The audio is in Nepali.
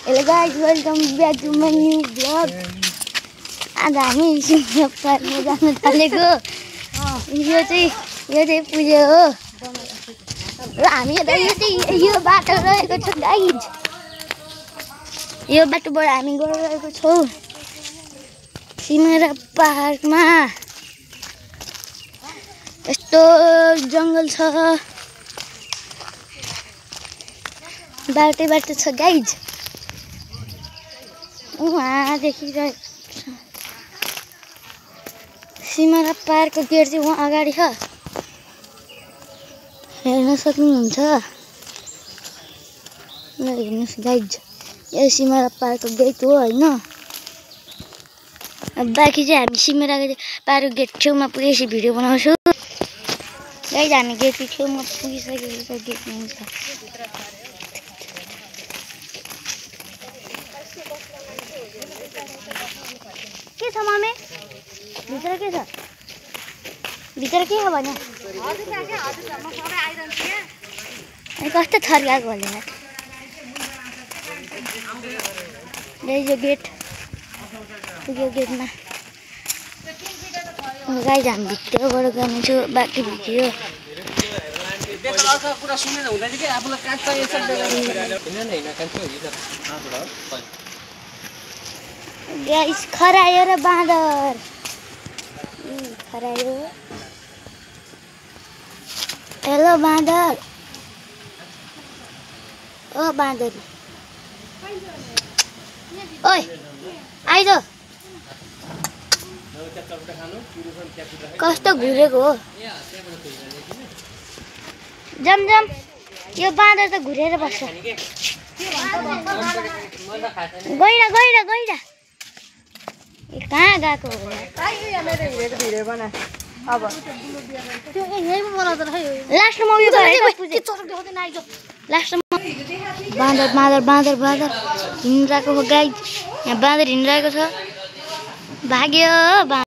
Hello guys, welcome back to my new vlog. आज हामी सिमरा पार्कमा जान थालेको। यो चाहिँ पूजा हो र हामी यो बाटो रहेको छ गाइज। यो बाटोबाट हामी गइरहेको छौँ सिमरा पार्कमा। यस्तो जङ्गल छ, बाटो छ गाइज। वहाँ देखिरहेको छ सिमरा पार्कको गेट चाहिँ वहाँ अगाडि छ, हेर्न सक्नुहुन्छ। हेर्नुहोस् गाइज, यो सिमरा पार्कको गेट हो होइन। बाँकी चाहिँ हामी सिमरा पार्कको गेट छेउमा पुगेपछि भिडियो बनाउँछु गाइज। हामी गेटको छेउमा पुगिसकेको छ, गेट हुन्छ। के छ मम्मी? भित्र के छ? भित्र के हो भने कस्तो थर्काएको होला यो गेट पुग्यो। गेटमा गाइज हामी भित्रबाट गर्नेछु बाँकी भिडियो। गाइस खरायो र बाँदर खरायो। हेलो बाँदर, ओ बाँदर ओइ आइज। कस्तो घुरेको हो जमजम, यो बाँदर त घुरेर बस्छ। गइरा कहाँ गएको हो? बाँदर हिँडिरहेको हो गाइज। यहाँ बाँदर हिँडिरहेको छ, भाग्यो।